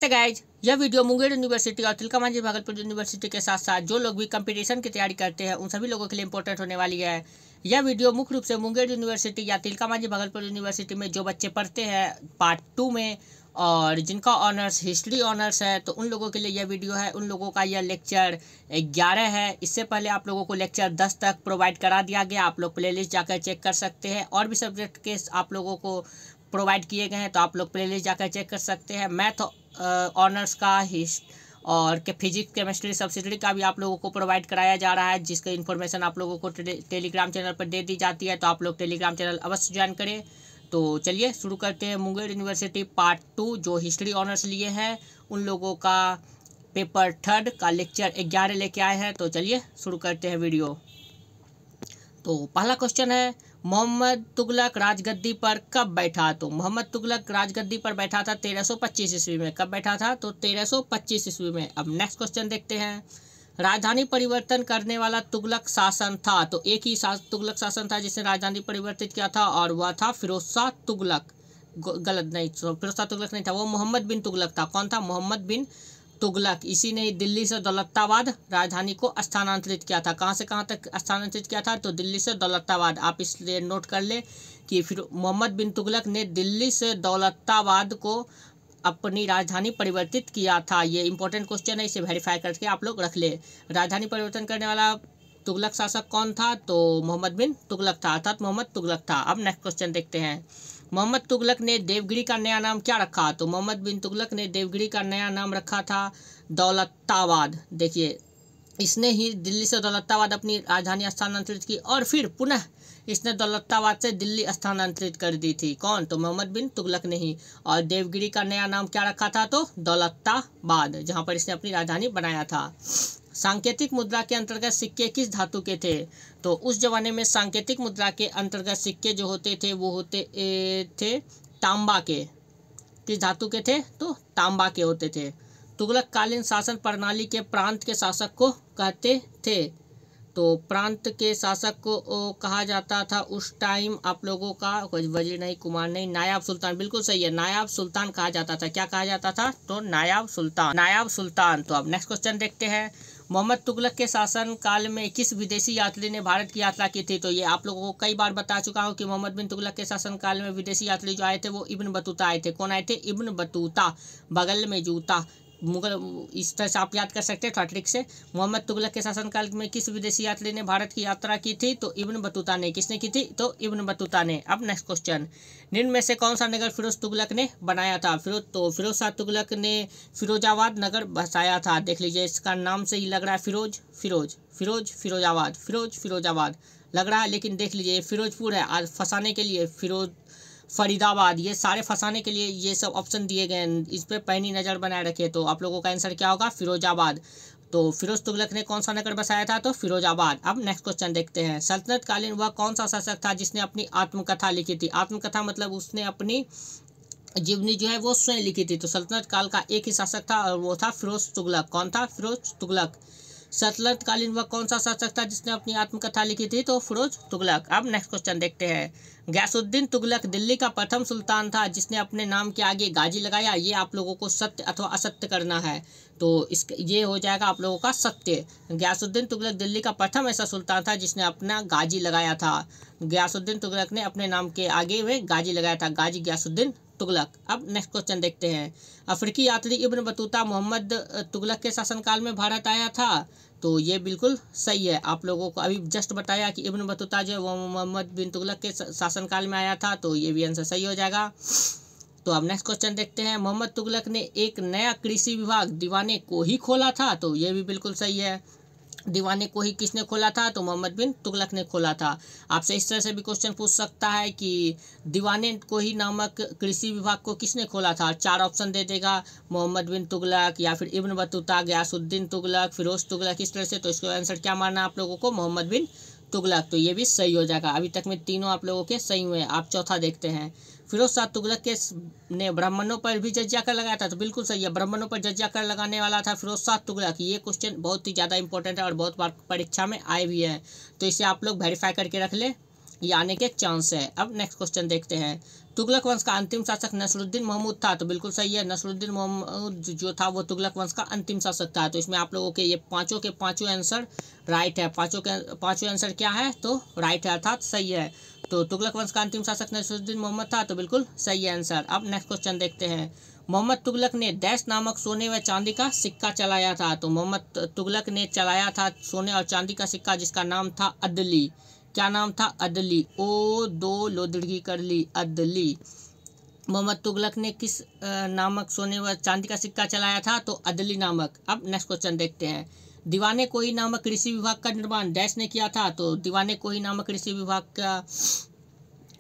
तो गाइज यह video Munger university और तिलका मांझी भागलपुर यूनिवर्सिटी के साथ साथ जो लोग भी कंपटीशन की तैयारी करते हैं उन सभी लोगों के लिए इंपॉर्टेंट होने वाली है। यह वीडियो मुख्य रूप से मुंगेर यूनिवर्सिटी या तिलका मांझी भागलपुर यूनिवर्सिटी में जो बच्चे पढ़ते हैं पार्ट 2 में और जिनका ऑनर्स हिस्ट्री ऑनर्स है तो उन लोगों के लिए यह वीडियो है। उन लोगों का यह लेक्चर 11 है। इससे पहले आप लोगों को लेक्चर 10 तक प्रोवाइड करा दिया गया। आप लोग प्लेलिस्ट जाकर चेक कर सकते हैं। और भी सब्जेक्ट के आप लोगों को प्रोवाइड किए गए हैं तो आप लोग प्लेलिस्ट जाकर चेक कर सकते हैं। मैथ ऑनर्स का और फिजिक्स केमिस्ट्री सब्सिडरी का भी आप लोगों को प्रोवाइड कराया जा रहा है, जिसका इन्फॉर्मेशन आप लोगों को टेलीग्राम चैनल पर दे दी जाती है। तो आप लोग टेलीग्राम चैनल अवश्य ज्वाइन करें। तो चलिए शुरू करते हैं। मुंगेर यूनिवर्सिटी पार्ट 2 जो हिस्ट्री ऑनर्स लिए हैं उन लोगों का पेपर 3 का लेक्चर 11 लेके आए हैं। तो चलिए शुरू करते हैं वीडियो। तो पहला क्वेश्चन है, मोहम्मद तुगलक राजगद्दी पर कब बैठा? तो मोहम्मद तुगलक राजगद्दी पर बैठा था 1325 ईस्वी में। कब बैठा था? तो 1325 ईस्वी में। अब नेक्स्ट क्वेश्चन देखते हैं, राजधानी परिवर्तन करने वाला तुगलक शासन था? तो एक ही तुगलक शासन था जिसने राजधानी परिवर्तित किया था और वह था फिरोज शाह तुगलक। गलत नहीं, फिरोज शाह तुगलक नहीं था, वो मोहम्मद बिन तुगलक था। कौन था? मोहम्मद बिन तुगलक। इसी ने दिल्ली से दौलताबाद राजधानी को स्थानांतरित किया था। कहाँ से कहाँ तक स्थानांतरित किया था? तो दिल्ली से दौलताबाद। आप इसलिए नोट कर ले कि फिर मोहम्मद बिन तुगलक ने दिल्ली से दौलताबाद को अपनी राजधानी परिवर्तित किया था। ये इंपॉर्टेंट क्वेश्चन है, इसे वेरीफाई करके आप लोग रख ले। राजधानी परिवर्तन करने वाला तुगलक शासक कौन था? तो मोहम्मद बिन तुगलक था, अर्थात मोहम्मद तुगलक था। अब नेक्स्ट क्वेश्चन देखते हैं, मोहम्मद तुगलक ने देवगिरी का नया नाम क्या रखा? तो मोहम्मद बिन तुगलक ने देवगिरी का नया नाम रखा था दौलताबाद। देखिए, इसने ही दिल्ली से दौलताबाद अपनी राजधानी स्थानांतरित की और फिर पुनः इसने दौलताबाद से दिल्ली स्थानांतरित कर दी थी। कौन? तो मोहम्मद बिन तुगलक ने ही। और देवगिरी का नया नाम क्या रखा था? तो दौलताबाद, जहां पर इसने अपनी राजधानी बनाया था। सांकेतिक मुद्रा के अंतर्गत सिक्के किस धातु के थे? तो उस जमाने में सांकेतिक मुद्रा के अंतर्गत सिक्के जो होते थे वो होते थे तांबा के। किस धातु के थे? तो तांबा के होते थे। तुगलक कालीन शासन प्रणाली के प्रांत के शासक को कहते थे? तो प्रांत के शासक को कहा जाता था उस टाइम आप लोगों का वजीर नहीं, कुमार नहीं, नायाब सुल्तान। बिल्कुल सही है, नायाब सुल्तान कहा जाता था। क्या कहा जाता था? तो नायाब सुल्तान, नायाब सुल्तान। तो अब नेक्स्ट क्वेश्चन देखते हैं, मोहम्मद तुगलक के शासन काल में किस विदेशी यात्री ने भारत की यात्रा की थी? तो ये आप लोगों को कई बार बता चुका हूँ कि मोहम्मद बिन तुगलक के शासन काल में विदेशी यात्री जो आए थे वो इब्न बतूता आए थे। कौन आए थे? इब्न बतूता, बगल में जूता, मुगल। इस तरह से आप याद कर सकते हैं थोड़ा ट्रिक से। मोहम्मद तुगलक के शासनकाल में किस विदेशी यात्री ने भारत की यात्रा की थी? तो इब्न बतूता ने। किसने की थी? तो इब्न बतूता ने। अब नेक्स्ट क्वेश्चन, निम्न में से कौन सा नगर फिरोज तुगलक ने बनाया था? फिरोज शाह तुगलक ने फिरोजाबाद नगर बसाया था। देख लीजिए, इसका नाम से ही लग रहा है फिरोजाबाद लग रहा है, लेकिन देख लीजिए फिरोजपुर है। आज फंसाने के लिए फरीदाबाद, ये सारे फंसाने के लिए ये सब ऑप्शन दिए गए हैं। इस पर पैनी नज़र बनाए रखे। तो आप लोगों का आंसर क्या होगा? फिरोजाबाद। तो फिरोज तुगलक ने कौन सा नगर बसाया था? तो फिरोजाबाद। अब नेक्स्ट क्वेश्चन देखते हैं, सल्तनत कालीन वह कौन सा शासक था जिसने अपनी आत्मकथा लिखी थी? आत्मकथा मतलब उसने अपनी जीवनी जो है वो स्वयं लिखी थी। तो सल्तनत काल का एक ही शासक था और वो था फिरोज तुगलक। कौन था? फिरोज तुगलक। सल्तनत कालीन वह कौन सा शासक था जिसने अपनी आत्मकथा लिखी थी? तो फिरोज तुगलक। अब नेक्स्ट क्वेश्चन देखते हैं, गयासुद्दीन तुगलक दिल्ली का प्रथम सुल्तान था जिसने अपने नाम के आगे गाजी लगाया। ये आप लोगों को सत्य अथवा असत्य करना है। तो ये हो जाएगा आप लोगों का सत्य। गयासुद्दीन तुगलक दिल्ली का प्रथम ऐसा सुल्तान था जिसने अपना गाजी लगाया था। गयासुद्दीन तुगलक ने अपने नाम के आगे में गाजी लगाया था, गाजी गयासुद्दीन तुगलक। अब नेक्स्ट क्वेश्चन देखते हैं, अफ्रीकी यात्री इब्न बतूता मोहम्मद तुगलक के शासनकाल में भारत आया था? तो ये बिल्कुल सही है। आप लोगों को अभी जस्ट बताया कि इब्न बतूता जो है वो मोहम्मद बिन तुगलक के शासनकाल में आया था। तो ये भी आंसर सही हो जाएगा। तो अब नेक्स्ट क्वेश्चन देखते हैं, मोहम्मद तुगलक ने एक नया कृषि विभाग दीवाने को ही खोला था? तो ये भी बिल्कुल सही है। दीवाने को ही किसने खोला था? तो मोहम्मद बिन तुगलक ने खोला था। आपसे इस तरह से भी क्वेश्चन पूछ सकता है कि दीवाने को ही नामक कृषि विभाग को किसने खोला था? 4 ऑप्शन दे देगा, मोहम्मद बिन तुगलक या फिर इब्न बतूता, गयासुद्दीन तुगलक, फिरोज तुगलक, इस तरह से। तो इसका आंसर क्या मानना आप लोगों को? मोहम्मद बिन तुगलक। तो ये भी सही हो जाएगा। अभी तक में तीनों आप लोगों के सही हुए हैं। आप चौथा देखते हैं, फिरोज शाह तुगलक के ने ब्राह्मणों पर भी जजिया कर लगाया था? तो बिल्कुल सही है, ब्राह्मणों पर जजिया कर लगाने वाला था फिरोज शाह तुगलक। ये क्वेश्चन बहुत ही ज़्यादा इंपॉर्टेंट है और बहुत बार परीक्षा में आए भी हैं। तो इसे आप लोग वेरीफाई करके रख ले, ये आने के चांस है। अब नेक्स्ट क्वेश्चन देखते हैं, तुगलक वंश का अंतिम शासक नसरुद्दीन महमूद था, तो बिल्कुल सही है। नसरुद्दीन महमूद जो था वो तुगलक वंश का अंतिम शासक था। तो इसमें आप लोगों के ये पांचों के पांचों आंसर राइट है। पांचों के पांचों आंसर क्या है, तो राइट है, अर्थात सही है। तो तुगलक वंश का अंतिम शासक नसरुद्दीन मोहम्मद था, तो बिल्कुल सही है आंसर। अब नेक्स्ट क्वेश्चन देखते हैं। मोहम्मद तुगलक ने डैश नामक सोने व चांदी का सिक्का चलाया था। तो मोहम्मद तुगलक ने चलाया था सोने और चांदी का सिक्का, जिसका नाम था अदली। क्या नाम था, अदली। ओ दो लोदड़ी कर ली, अदली। मोहम्मद तुगलक ने किस नामक सोने व चांदी का सिक्का चलाया था, तो अदली नामक। अब नेक्स्ट क्वेश्चन देखते हैं। दीवाने कोही नामक कृषि विभाग का निर्माण डैश ने किया था। तो दीवाने कोही नामक कृषि विभाग का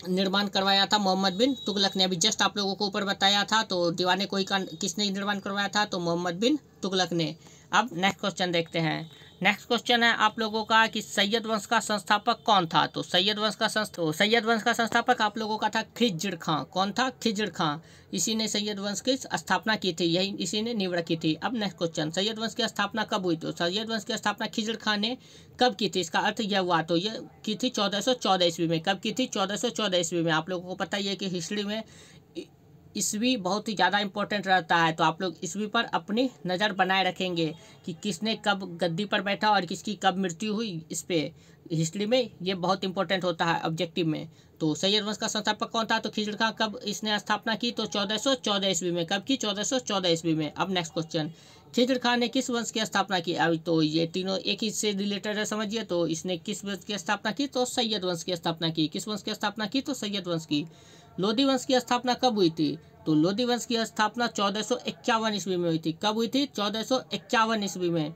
निर्माण करवाया था मोहम्मद बिन तुगलक ने। अभी जस्ट आप लोगों को ऊपर बताया था। तो दीवाने कोही का किसने निर्माण करवाया था, तो मोहम्मद बिन तुगलक ने। अब नेक्स्ट क्वेश्चन देखते हैं। नेक्स्ट क्वेश्चन है आप लोगों का कि सैयद वंश का संस्थापक कौन था। तो सैयद वंश का संस्थापक आप लोगों का था खिज्र खां। कौन था, खिज्र खां। इसी ने सैयद वंश की स्थापना की थी, यही इसी ने नींव रखी थी। अब नेक्स्ट क्वेश्चन, सैयद वंश की स्थापना कब हुई। तो सैयद वंश की स्थापना खिज्र खां ने कब की थी, इसका अर्थ यह हुआ। तो ये की थी 1414 ईस्वी में। कब की थी, 1414 ईस्वी में। आप लोगों को पता ही है कि हिस्ट्री में ईस्वी बहुत ही ज़्यादा इंपॉर्टेंट रहता है। तो आप लोग ईस्वी पर अपनी नज़र बनाए रखेंगे कि किसने कब गद्दी पर बैठा और किसकी कब मृत्यु हुई। इस पे हिस्ट्री में ये बहुत इंपॉर्टेंट होता है ऑब्जेक्टिव में। तो सैयद वंश का संस्थापक कौन था, तो खिज्र खां। कब इसने स्थापना की, तो 1414 ईस्वी में। कब की, 1414 ईस्वी में। अब नेक्स्ट क्वेश्चन, खिज्र खां ने किस वंश की स्थापना की। अब तो ये तीनों एक ही से रिलेटेड है, समझिए। तो इसने किस वंश की स्थापना की, तो सैयद वंश की स्थापना की। किस वंश की स्थापना की, तो सैयद वंश की। लोधी वंश की स्थापना कब हुई थी, तो लोधी वंश की स्थापना 1451 ईस्वी में हुई थी। कब हुई थी, 1451 ईस्वी में।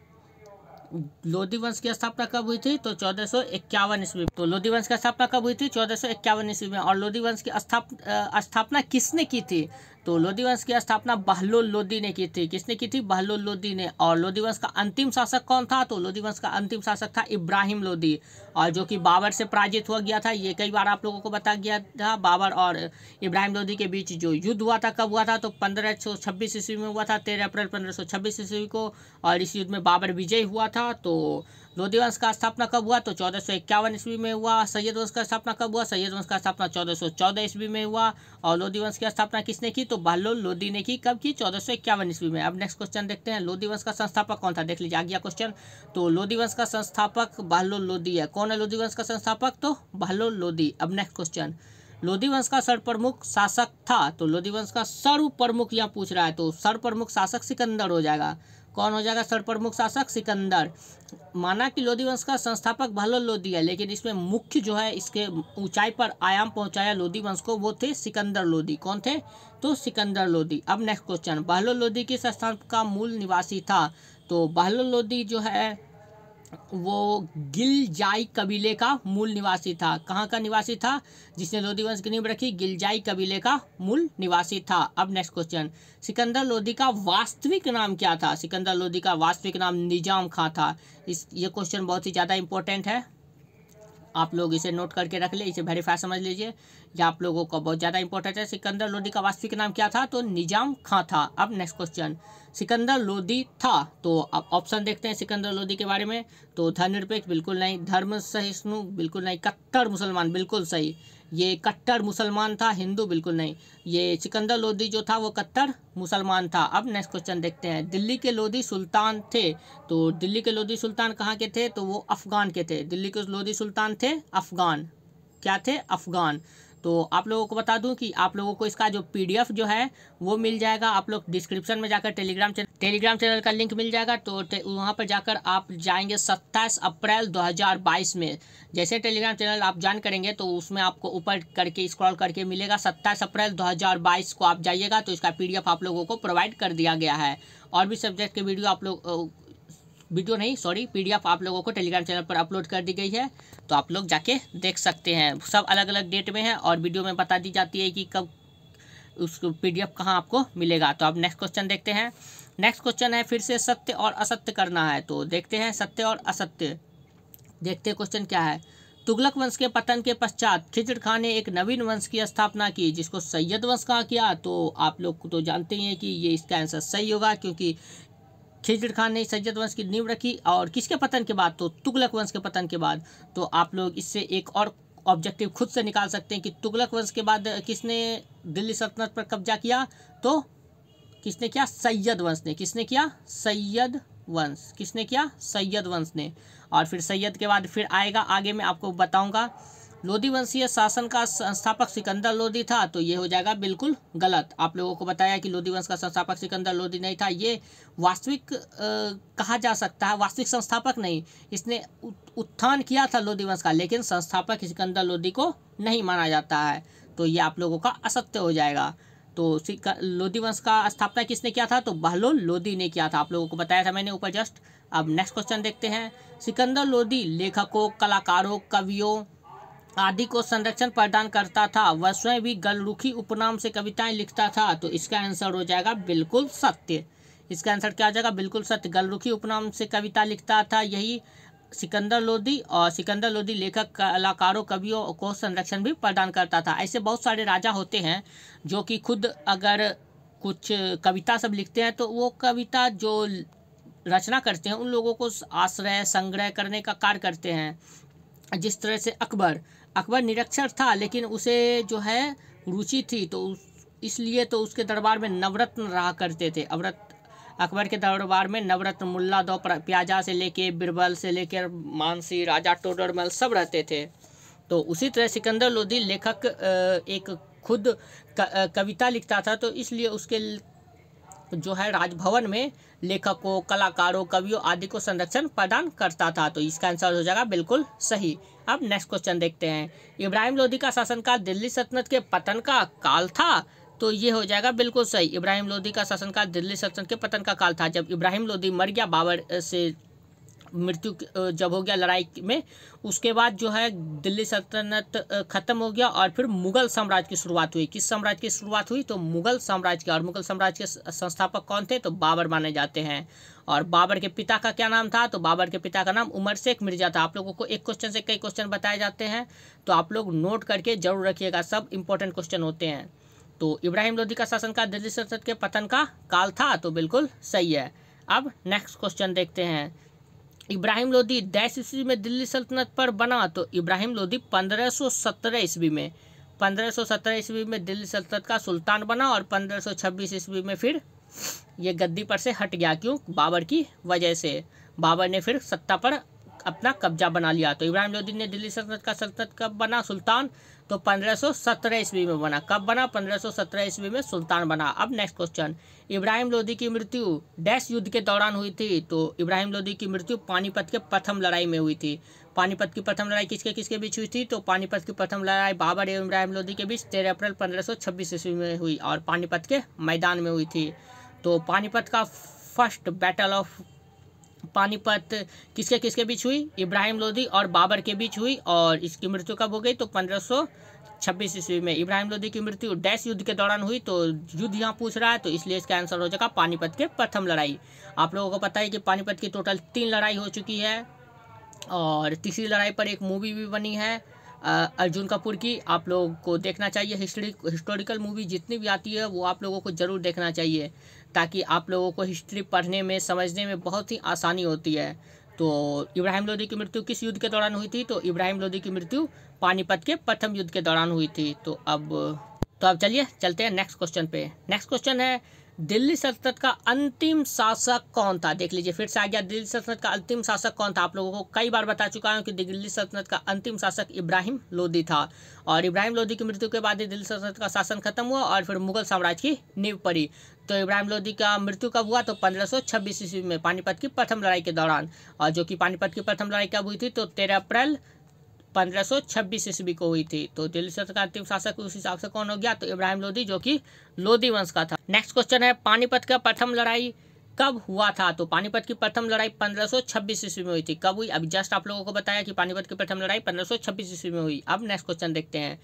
लोधी वंश की स्थापना कब हुई थी, तो 1451 ईस्वी में। तो लोधी वंश की स्थापना कब हुई थी, 1451 ईस्वी में। और लोधी वंश की स्थापना किसने की थी, तो लोधी वंश की स्थापना बहलोल लोदी ने की थी। किसने की थी, बहलोल लोदी ने। और लोधी वंश का अंतिम शासक कौन था, तो लोधी वंश का अंतिम शासक था इब्राहिम लोदी, और जो कि बाबर से पराजित हो गया था। ये कई बार आप लोगों को बता गया था। बाबर और इब्राहिम लोदी के बीच जो युद्ध हुआ था, कब हुआ था, तो 1526 ईस्वी में हुआ था, 13 अप्रैल 1526 ईस्वी को। और इस युद्ध में बाबर विजयी हुआ था। तो लोधी वंश का स्थापना कब हुआ, तो 1451 ईस्वी में हुआ। सैयद वंश का स्थापना कब हुआ, सैयद वंश का स्थापना 1414 ईस्वी में हुआ। और लोधी वंश की स्थापना किसने की, तो बहलोल लोदी ने की। कब की, 1451 ईस्वी में। अब नेक्स्ट क्वेश्चन देखते हैं, लोधी वंश का संस्थापक कौन था। देख लीजिए आ गया क्वेश्चन। तो लोधी वंश का संस्थापक बहलोल लोदी है। कौन है लोधी वंश का संस्थापक, तो बहलोल लोदी। अब नेक्स्ट क्वेश्चन, लोधी वंश का सर्वप्रमुख शासक था। तो लोधी वंश का सर्वप्रमुख यहाँ पूछ रहा है, तो सर्वप्रमुख शासक सिकंदर हो जाएगा। कौन हो जाएगा सर्वप्रमुख शासक, सिकंदर। माना कि लोधी वंश का संस्थापक बहलोल लोदी है, लेकिन इसमें मुख्य जो है, इसके ऊंचाई पर आयाम पहुंचाया लोधी वंश को, वो थे सिकंदर लोदी। कौन थे, तो सिकंदर लोदी। अब नेक्स्ट क्वेश्चन, बहलोल लोदी किस स्थान का मूल निवासी था। तो बहलोल लोदी जो है वो गिलजाई कबीले का मूल निवासी था। कहाँ का निवासी था, जिसने लोधी वंश की नींव रखी, गिलजाई कबीले का मूल निवासी था। अब नेक्स्ट क्वेश्चन, सिकंदर लोधी का वास्तविक नाम क्या था। सिकंदर लोधी का वास्तविक नाम निजाम खां था। ये क्वेश्चन बहुत ही ज़्यादा इंपॉर्टेंट है, आप लोग इसे नोट करके रख ले, इसे वेरीफाई समझ लीजिए, ये आप लोगों को बहुत ज़्यादा इंपॉर्टेंट है। सिकंदर लोधी का वास्तविक नाम क्या था, तो निजाम खां था। अब नेक्स्ट क्वेश्चन, सिकंदर लोधी था, तो अब ऑप्शन देखते हैं सिकंदर लोधी के बारे में। तो धर्मनिरपेक्ष बिल्कुल नहीं, धर्म सहिष्णु बिल्कुल नहीं, कट्टर मुसलमान बिल्कुल सही, ये कट्टर मुसलमान था, हिंदू बिल्कुल नहीं। ये सिकंदर लोधी जो था वो कट्टर मुसलमान था। अब नेक्स्ट क्वेश्चन देखते हैं, दिल्ली के लोधी सुल्तान थे। तो दिल्ली के लोधी सुल्तान कहाँ के थे, तो वो अफगान के थे। दिल्ली के लोधी सुल्तान थे अफगान, क्या थे, अफगान। तो आप लोगों को बता दूं कि आप लोगों को इसका जो पीडीएफ जो है वो मिल जाएगा। आप लोग डिस्क्रिप्शन में जाकर टेलीग्राम चैनल का लिंक मिल जाएगा, तो वहाँ पर जाकर आप जाएंगे 27 अप्रैल 2022 में। जैसे टेलीग्राम चैनल आप ज्वाइन करेंगे तो उसमें आपको ऊपर करके स्क्रॉल करके मिलेगा 27 अप्रैल 2022 को आप जाइएगा, तो इसका पीडीएफ आप लोगों को प्रोवाइड कर दिया गया है। और भी सब्जेक्ट के पीडीएफ आप लोगों को टेलीग्राम चैनल पर अपलोड कर दी गई है, तो आप लोग जाके देख सकते हैं। सब अलग अलग डेट में है और वीडियो में बता दी जाती है कि कब उसको पीडीएफ कहाँ आपको मिलेगा। तो अब नेक्स्ट क्वेश्चन देखते हैं। नेक्स्ट क्वेश्चन है फिर से सत्य और असत्य करना है, तो देखते हैं सत्य और असत्य। देखते हैं क्वेश्चन क्या है। तुगलक वंश के पतन के पश्चात खिज्र खां ने एक नवीन वंश की स्थापना की, जिसको सैयद वंश कहा किया। तो आप लोग तो जानते ही हैं कि ये इसका आंसर सही होगा, क्योंकि खिज्र खां ने सैयद वंश की नींव रखी। और किसके पतन के बाद, तो तुगलक वंश के पतन के बाद। तो आप लोग इससे एक और ऑब्जेक्टिव खुद से निकाल सकते हैं कि तुगलक वंश के बाद किसने दिल्ली सल्तनत पर कब्जा किया, तो किसने किया, सैयद वंश ने। किसने किया, सैयद वंश। किसने किया, सैयद वंश ने। और फिर सैयद के बाद फिर आएगा, आगे मैं आपको बताऊंगा। लोधी वंशीय शासन का संस्थापक सिकंदर लोधी था, तो ये हो जाएगा बिल्कुल गलत। आप लोगों को बताया कि लोधी वंश का संस्थापक सिकंदर लोधी नहीं था। ये वास्तविक कहा जा सकता है, वास्तविक संस्थापक नहीं। इसने उत्थान किया था लोधी वंश का, लेकिन संस्थापक सिकंदर लोधी को नहीं माना जाता है, तो ये आप लोगों का असत्य हो जाएगा। तो लोधी वंश का स्थापना किसने किया था, तो बहलोल लोधी ने किया था। आप लोगों को बताया था मैंने ऊपर जस्ट। अब नेक्स्ट क्वेश्चन देखते हैं। सिकंदर लोधी लेखकों, कलाकारों, कवियों आदि को संरक्षण प्रदान करता था। वह स्वयं भी गलरुखी उपनाम से कविताएं लिखता था, तो इसका आंसर हो जाएगा बिल्कुल सत्य। इसका आंसर क्या हो जाएगा, बिल्कुल सत्य। गलरुखी उपनाम से कविता लिखता था यही सिकंदर लोधी, और सिकंदर लोधी लेखक, कलाकारों, कवियों को संरक्षण भी प्रदान करता था। ऐसे बहुत सारे राजा होते हैं जो कि खुद अगर कुछ कविता सब लिखते हैं तो वो कविता जो रचना करते हैं उन लोगों को आश्रय संग्रह करने का कार्य करते हैं। जिस तरह से अकबर निरक्षर था, लेकिन उसे जो है रुचि थी, तो इसलिए तो उसके दरबार में नवरत्न रहा करते थे। अकबर के दरबार में नवरत्न, मुल्ला दो प्याजा से लेके बिरबल से लेकर मानसी, राजा टोडरमल सब रहते थे। तो उसी तरह सिकंदर लोधी लेखक एक खुद कविता लिखता था, तो इसलिए उसके जो है राजभवन में लेखकों, कलाकारों, कवियों आदि को संरक्षण प्रदान करता था। तो इसका आंसर हो जाएगा बिल्कुल सही। अब नेक्स्ट क्वेश्चन देखते हैं। इब्राहिम लोधी का शासनकाल दिल्ली सल्तनत के पतन का काल था, तो ये हो जाएगा बिल्कुल सही। इब्राहिम लोधी का शासनकाल दिल्ली सल्तनत के पतन का काल था। जब इब्राहिम लोधी मर गया, बाबर से मृत्यु जब हो गया लड़ाई में, उसके बाद जो है दिल्ली सल्तनत खत्म हो गया और फिर मुगल साम्राज्य की शुरुआत हुई। किस साम्राज्य की शुरुआत हुई, तो मुगल साम्राज्य की। और मुगल साम्राज्य के संस्थापक कौन थे, तो बाबर माने जाते हैं। और बाबर के पिता का क्या नाम था, तो बाबर के पिता का नाम उमर शेख मिर्जा था। आप लोगों को एक क्वेश्चन से कई क्वेश्चन बताए जाते हैं, तो आप लोग नोट करके जरूर रखिएगा, सब इंपॉर्टेंट क्वेश्चन होते हैं। तो इब्राहिम लोधी का शासनकाल दिल्ली सल्तनत के पतन का काल था, तो बिल्कुल सही है। अब नेक्स्ट क्वेश्चन देखते हैं। इब्राहिम लोधी डैश ईस्वी में दिल्ली सल्तनत पर बना, तो इब्राहिम लोधी 1517 ईस्वी में 1517 ईस्वी में दिल्ली सल्तनत का सुल्तान बना, और 1526 ईस्वी में फिर ये गद्दी पर से हट गया। क्यों, बाबर की वजह से। बाबर ने फिर सत्ता पर अपना कब्जा बना लिया। तो इब्राहिम लोधी ने दिल्ली सल्तनत का सल्तनत कब बना, सुल्तान, तो 1517 ईस्वी में बना। कब बना, 1517 ईस्वी में सुल्तान बना। अब नेक्स्ट क्वेश्चन। इब्राहिम लोधी की मृत्यु डैश युद्ध के दौरान हुई थी, तो इब्राहिम लोधी की मृत्यु पानीपत के प्रथम लड़ाई में हुई थी। पानीपत की प्रथम लड़ाई किसके किसके बीच हुई थी, तो पानीपत की प्रथम लड़ाई बाबर एवं इब्राहिम लोधी के बीच 13 अप्रैल 1526 ईस्वी में हुई, और पानीपत के मैदान में हुई थी। तो पानीपत का फर्स्ट बैटल ऑफ पानीपत किसके किसके बीच हुई, इब्राहिम लोधी और बाबर के बीच हुई, और इसकी मृत्यु कब हो गई, तो 1526 ईस्वी में। इब्राहिम लोधी की मृत्यु डैश युद्ध के दौरान हुई, तो युद्ध यहाँ पूछ रहा है, तो इसलिए इसका आंसर हो जाएगा पानीपत के प्रथम लड़ाई। आप लोगों को पता है कि पानीपत की टोटल 3 लड़ाई हो चुकी है, और तीसरी लड़ाई पर एक मूवी भी बनी है अर्जुन कपूर की। आप लोगों को देखना चाहिए। हिस्टोरिकल मूवी जितनी भी आती है वो आप लोगों को ज़रूर देखना चाहिए, ताकि आप लोगों को हिस्ट्री पढ़ने में, समझने में बहुत ही आसानी होती है। तो इब्राहिम लोधी की मृत्यु किस युद्ध के दौरान हुई थी, तो इब्राहिम लोधी की मृत्यु पानीपत के प्रथम युद्ध के दौरान हुई थी। तो अब चलिए चलते हैं नेक्स्ट क्वेश्चन पे। नेक्स्ट क्वेश्चन है, दिल्ली सल्तनत का अंतिम शासक कौन था। देख लीजिए, फिर से आ गया, दिल्ली सल्तनत का अंतिम शासक कौन था। आप लोगों को कई बार बता चुका हूं कि दिल्ली सल्तनत का अंतिम शासक इब्राहिम लोधी था, और इब्राहिम लोधी की मृत्यु के बाद ही दिल्ली सल्तनत का शासन खत्म हुआ और फिर मुगल साम्राज्य की नींव पड़ी। तो इब्राहिम लोधी का मृत्यु कब हुआ, तो 1526 ईस्वी में पानीपत की प्रथम लड़ाई के दौरान। और जो कि पानीपत की प्रथम लड़ाई कब हुई थी, तो 13 अप्रैल 1526 ईस्वी को हुई थी। तो दिल्ली सल्तनत का अंतिम शासक उस हिसाब से कौन हो गया, तो इब्राहिम लोधी, जो कि लोधी वंश का था। नेक्स्ट क्वेश्चन है, पानीपत का प्रथम लड़ाई कब हुआ था, तो पानीपत की प्रथम लड़ाई 1526 ईस्वी में हुई थी। कब हुई, अभी जस्ट आप लोगों को बताया कि पानीपत की प्रथम लड़ाई 1526 ईस्वी में हुई। अब नेक्स्ट क्वेश्चन देखते हैं।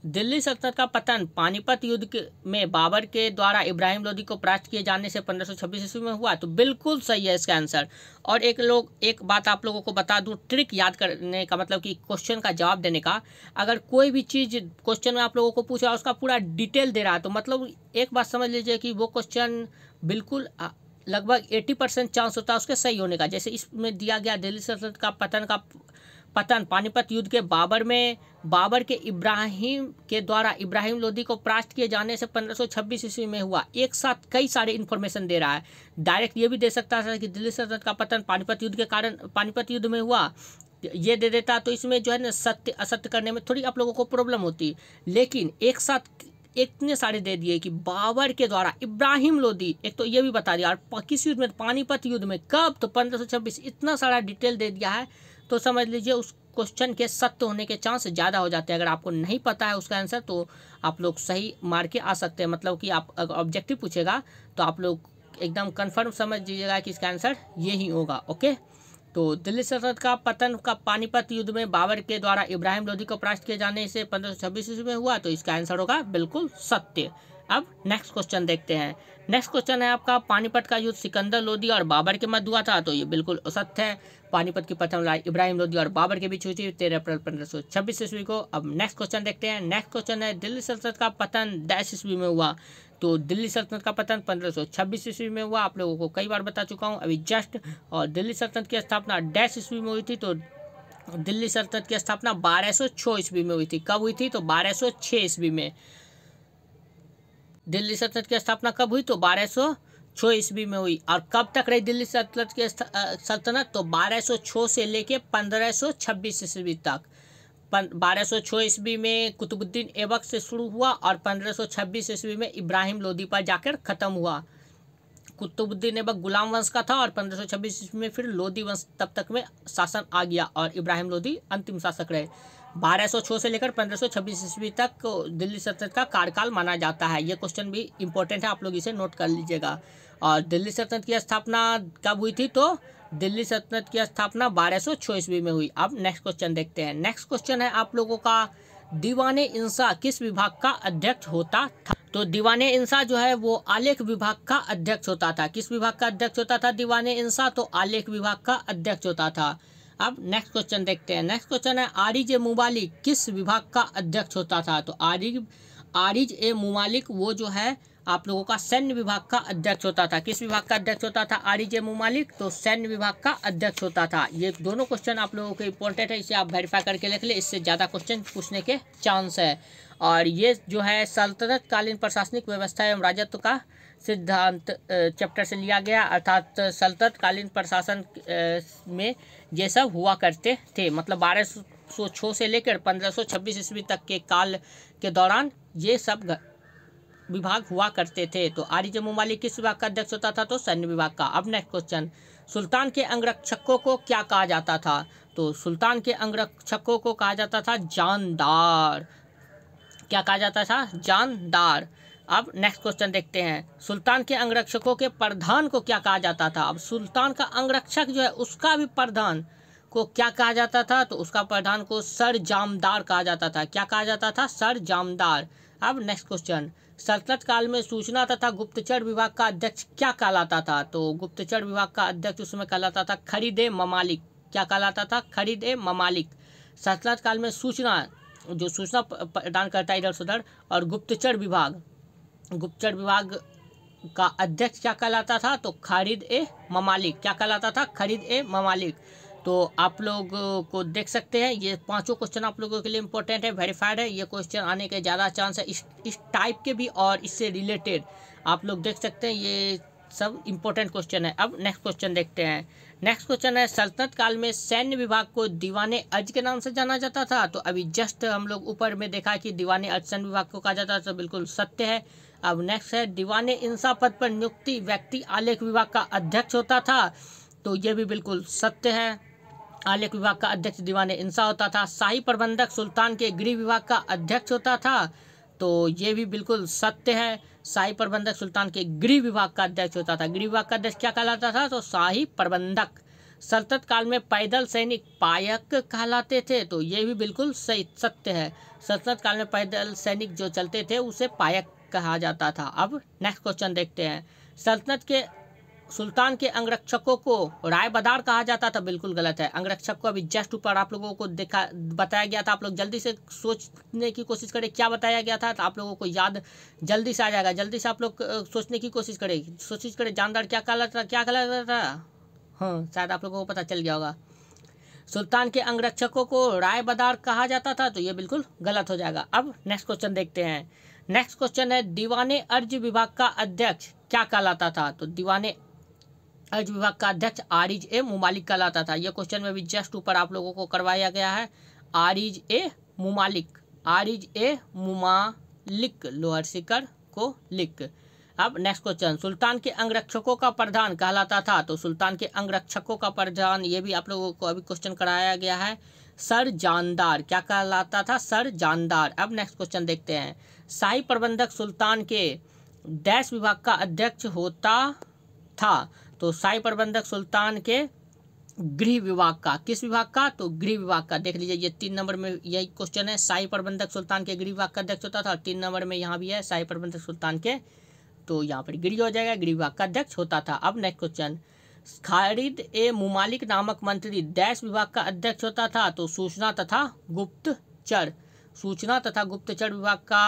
दिल्ली सल्तनत का पतन पानीपत युद्ध में बाबर के द्वारा इब्राहिम लोधी को परास्त किए जाने से 1526 ईस्वी में हुआ, तो बिल्कुल सही है इसका आंसर। और एक बात आप लोगों को बता दूं, ट्रिक याद करने का, मतलब कि क्वेश्चन का जवाब देने का। अगर कोई भी चीज़ क्वेश्चन में आप लोगों को पूछ रहा है, उसका पूरा डिटेल दे रहा है, तो मतलब एक बात समझ लीजिए कि वो क्वेश्चन बिल्कुल लगभग 80% चांस होता है उसके सही होने का। जैसे इसमें दिया गया दिल्ली सल्तनत का पतन का पतन पानीपत युद्ध के बाबर के इब्राहिम के द्वारा इब्राहिम लोदी को परास्त किए जाने से 1526 ईस्वी में हुआ। एक साथ कई सारे इन्फॉर्मेशन दे रहा है। डायरेक्ट ये भी दे सकता था कि दिल्ली सल्तनत का पतन पानीपत युद्ध के कारण पानीपत युद्ध में हुआ, ये दे देता तो इसमें जो है ना सत्य असत्य करने में थोड़ी आप लोगों को प्रॉब्लम होती। लेकिन एक साथ इतने सारे दे दिए कि बाबर के द्वारा इब्राहिम लोदी, एक तो ये भी बता दिया, और किस युद्ध में, पानीपत युद्ध में, कब, तो 1526। इतना सारा डिटेल दे दिया है तो समझ लीजिए उस क्वेश्चन के सत्य होने के चांस ज़्यादा हो जाते हैं। अगर आपको नहीं पता है उसका आंसर तो आप लोग सही मार के आ सकते हैं। मतलब कि आप अगर ऑब्जेक्टिव पूछेगा तो आप लोग एकदम कन्फर्म समझ लीजिएगा कि इसका आंसर यही होगा। ओके, तो दिल्ली सल्तनत का पतन का पानीपत युद्ध में बाबर के द्वारा इब्राहिम लोदी को परास्त किए जाने से 1526 ईस्वी में हुआ, तो इसका आंसर होगा बिल्कुल सत्य। अब नेक्स्ट क्वेश्चन देखते हैं। नेक्स्ट क्वेश्चन है आपका, पानीपत का युद्ध सिकंदर लोदी और बाबर के मध्य हुआ था, तो ये बिल्कुल असत्य है। पानीपत की प्रथम लड़ाई इब्राहिम लोदी और बाबर के बीच हुई थी 13 अप्रैल 1526 ईस्वी को। अब नेक्स्ट क्वेश्चन देखते हैं। नेक्स्ट क्वेश्चन है, दिल्ली सल्तनत का पतन डैश ईस्वी में हुआ, तो दिल्ली सल्तनत का पतन 1526 ईस्वी में हुआ। आप लोगों को कई बार बता चुका हूँ अभी जस्ट। और दिल्ली सल्तनत की स्थापना डैश ईस्वी में हुई थी, तो दिल्ली सल्तनत की स्थापना 1206 ईस्वी में हुई थी। कब हुई थी? तो 1206 ईस्वी में। दिल्ली सल्तनत की स्थापना कब हुई? तो 1206 ईस्वी में हुई। और कब तक रही दिल्ली सल्तनत की सल्तनत? तो 1206 से लेके 1526 ईस्वी तक। 1206 ईस्वी में कुतुबुद्दीन ऐबक से शुरू हुआ और 1526 ईस्वी में इब्राहिम लोदी पर जाकर ख़त्म हुआ। कुतुबुद्दीन ऐबक गुलाम वंश का था और 1526 ईस्वी में फिर लोदी वंश तब तक में शासन आ गया और इब्राहिम लोदी अंतिम शासक रहे। 1206 से लेकर 1526 ईस्वी तक दिल्ली सल्तनत का कार्यकाल माना जाता है। ये क्वेश्चन भी इंपॉर्टेंट है, आप लोग इसे नोट कर लीजिएगा। और दिल्ली सल्तनत की स्थापना कब हुई थी? तो दिल्ली सल्तनत की स्थापना 1206 ईस्वी में हुई। अब नेक्स्ट क्वेश्चन देखते हैं। नेक्स्ट क्वेश्चन है आप लोगों का, दीवाने इंसा किस विभाग का अध्यक्ष होता था? तो दीवाने इंसा जो है वो आलेख विभाग का अध्यक्ष होता था। किस विभाग का अध्यक्ष होता था दीवाने इंसा? तो आलेख विभाग का अध्यक्ष होता था। अब नेक्स्ट क्वेश्चन देखते हैं। नेक्स्ट क्वेश्चन है, आरिज ए मुमालिक किस विभाग का अध्यक्ष होता था? तो आरिज ए मुमालिक वो जो है आप लोगों का सैन्य विभाग का अध्यक्ष होता था। किस विभाग का अध्यक्ष होता था आरिज ए मुमालिक? तो सैन्य विभाग का अध्यक्ष होता था। ये दोनों क्वेश्चन आप लोगों के इंपॉर्टेंट है, इसे आप वेरीफाई करके लिख ले, इससे ज़्यादा क्वेश्चन पूछने के चांस है। और ये जो है सल्तनत कालीन प्रशासनिक व्यवस्था एवं राजत्व का सिद्धांत चैप्टर से लिया गया, अर्थात सल्तनत कालीन प्रशासन में ये सब हुआ करते थे। मतलब 1206 से लेकर 1526 ईस्वी तक के काल के दौरान ये सब विभाग हुआ करते थे। तो आरिज मुमालिक किस विभाग का अध्यक्ष होता था? तो सैन्य विभाग का। अब नेक्स्ट क्वेश्चन, सुल्तान के अंगरक्षकों को क्या कहा जाता था? तो सुल्तान के अंगरक्षकों को कहा जाता था जानदार। क्या कहा जाता था? जानदार। अब नेक्स्ट क्वेश्चन देखते हैं। सुल्तान के अंगरक्षकों के प्रधान को क्या कहा जाता था? अब सुल्तान का अंगरक्षक जो है उसका भी प्रधान को क्या कहा जाता था? तो उसका प्रधान को सर जामदार कहा जाता था। क्या कहा जाता था? सर जामदार। अब नेक्स्ट क्वेश्चन, सल्तनत काल में सूचना तथा गुप्तचर विभाग का अध्यक्ष क्या कहलाता था? तो गुप्तचर विभाग का अध्यक्ष उसमें कहलाता था खरीदे ममालिक। क्या कहलाता था? खरीदे ममालिक। सल्तनत काल में सूचना प्रदान करता है इधर से उधर, और गुप्तचर विभाग का अध्यक्ष क्या कहलाता था? तो खरीद ए ममालिक। क्या कहलाता था? खरीद ए ममालिक। तो आप लोग को देख सकते हैं ये पांचों क्वेश्चन आप लोगों के लिए इंपॉर्टेंट है, वेरीफाइड है। ये क्वेश्चन आने के ज़्यादा चांस है इस टाइप के भी और इससे रिलेटेड आप लोग देख सकते हैं, ये सब इंपॉर्टेंट क्वेश्चन है। अब नेक्स्ट क्वेश्चन देखते हैं। नेक्स्ट क्वेश्चन है, सल्तनत काल में सैन्य विभाग को दीवाने अर्ज के नाम से जाना जाता था। तो अभी जस्ट हम लोग ऊपर में देखा कि दीवाने अर्ज सैन्य विभाग को कहा जाता था, तो बिल्कुल सत्य है। अब नेक्स्ट है, दीवाने इंसा पद पर नियुक्ति व्यक्ति आलेख विभाग का अध्यक्ष होता था। तो ये भी बिल्कुल सत्य है, आलेख विभाग का अध्यक्ष दीवाने इंसा होता था। शाही प्रबंधक सुल्तान के गृह विभाग का अध्यक्ष होता था। तो ये भी बिल्कुल सत्य है, शाही प्रबंधक सुल्तान के गृह विभाग का अध्यक्ष होता था। गृह विभाग का अध्यक्ष क्या कहलाता था? तो शाही प्रबंधक। सल्तनत काल में पैदल सैनिक पायक कहलाते थे। तो ये भी बिल्कुल सही सत्य है, सल्तनत काल में पैदल सैनिक जो चलते थे उसे पायक कहा जाता था। अब नेक्स्ट क्वेश्चन देखते हैं। सल्तनत के सुल्तान के अंगरक्षकों को रायबदार कहा जाता था। बिल्कुल गलत है। अंगरक्षक को अभी जस्ट ऊपर आप लोगों को बताया गया था। आप लोग जल्दी से सोचने की कोशिश करें क्या बताया गया था, तो आप लोगों को याद जल्दी से आ जाएगा। जल्दी से आप लोग सोचने की कोशिश करें जानदार क्या कहलाता था? हाँ, शायद आप लोगों को पता चल गया होगा। सुल्तान के अंगरक्षकों को रायबदार कहा जाता था, तो ये बिल्कुल गलत हो जाएगा। अब नेक्स्ट क्वेश्चन देखते हैं। नेक्स्ट क्वेश्चन है दीवाने अर्ज विभाग का अध्यक्ष क्या कहलाता था? तो दीवाने अर्ज विभाग का अध्यक्ष आरिज ए मुमालिक कहलाता था। यह क्वेश्चन में भी जस्ट ऊपर आप लोगों को करवाया गया है। आरिज ए मुमालिक, आरिज ए मुमालिक, लोअर सिकर को लिख। अब नेक्स्ट क्वेश्चन, सुल्तान के अंगरक्षकों का प्रधान कहलाता था। तो सुल्तान के अंगरक्षकों का प्रधान, ये भी आप लोगों को अभी क्वेश्चन कराया गया है, सर जानदार। क्या कहलाता था? सर जानदार। अब नेक्स्ट क्वेश्चन देखते हैं। शाही प्रबंधक सुल्तान के डैश विभाग का अध्यक्ष होता था। तो शाही प्रबंधक सुल्तान के गृह विभाग का, किस विभाग का? तो गृह विभाग का। देख लीजिए ये 3 नंबर में यही क्वेश्चन है, शाही प्रबंधक सुल्तान के गृह विभाग का अध्यक्ष होता था। और 3 नंबर में यहाँ भी है शाही प्रबंधक सुल्तान के, तो यहाँ पर गृह हो जाएगा, गृह विभाग का अध्यक्ष होता था। अब नेक्स्ट क्वेश्चन, खालिद ए मुमालिक नामक मंत्री डैश विभाग का अध्यक्ष होता था। तो सूचना तथा गुप्तचर, सूचना तथा गुप्तचर विभाग का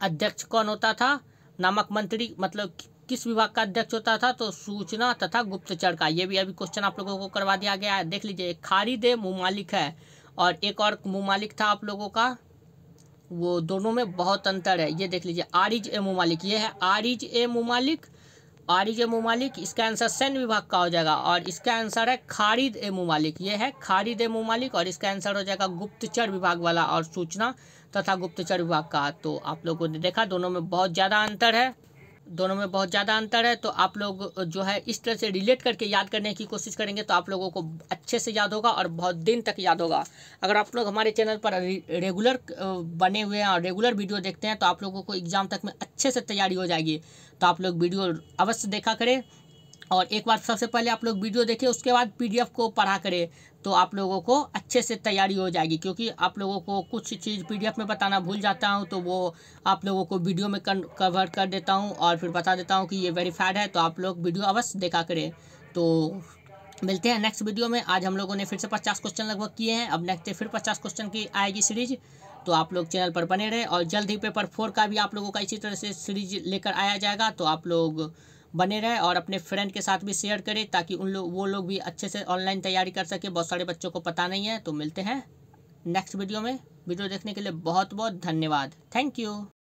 अध्यक्ष कौन होता था? नामक मंत्री, मतलब किस विभाग का अध्यक्ष होता था? तो सूचना तथा गुप्तचर का। ये भी अभी क्वेश्चन आप लोगों को करवा दिया गया है। देख लीजिए, खालिद ए मुमालिक है और एक और मुमालिक था आप लोगों का, वो दोनों में बहुत अंतर है। ये देख लीजिए, आरिज ए मुमालिक, ये है आरिज ए मुमालिक, आरिज ए मुमालिक। इसका आंसर सैन्य विभाग का हो जाएगा। और इसका आंसर है खालिद ए मुमालिक, ये है खालिद ए मुमालिक। और इसका आंसर हो जाएगा गुप्तचर विभाग वाला और सूचना तथा गुप्तचर विभाग का। तो आप लोगों ने देखा दोनों में बहुत ज़्यादा अंतर है, दोनों में बहुत ज़्यादा अंतर है। तो आप लोग जो है इस तरह से रिलेट करके याद करने की कोशिश करेंगे तो आप लोगों को अच्छे से याद होगा और बहुत दिन तक याद होगा। अगर आप लोग हमारे चैनल पर रेगुलर बने हुए हैं और रेगुलर वीडियो देखते हैं तो आप लोगों को एग्ज़ाम तक में अच्छे से तैयारी हो जाएगी। तो आप लोग वीडियो अवश्य देखा करें और एक बार सबसे पहले आप लोग वीडियो देखें, उसके बाद PDF को पढ़ा करें, तो आप लोगों को अच्छे से तैयारी हो जाएगी। क्योंकि आप लोगों को कुछ चीज़ PDF में बताना भूल जाता हूं, तो वो आप लोगों को वीडियो में कवर कर देता हूं और फिर बता देता हूं कि ये वेरीफाइड है। तो आप लोग वीडियो अवश्य देखा करें। तो मिलते हैं नेक्स्ट वीडियो में। आज हम लोगों ने फिर से 50 क्वेश्चन लगभग किए हैं। अब नेक्स्ट फिर 50 क्वेश्चन की आएगी सीरीज। तो आप लोग चैनल पर बने रहे और जल्द ही पेपर 4 का भी आप लोगों का इसी तरह से सीरीज लेकर आया जाएगा। तो आप लोग बने रहे और अपने फ्रेंड के साथ भी शेयर करें ताकि वो लोग भी अच्छे से ऑनलाइन तैयारी कर सके। बहुत सारे बच्चों को पता नहीं है। तो मिलते हैं नेक्स्ट वीडियो में। वीडियो देखने के लिए बहुत बहुत धन्यवाद। Thank you.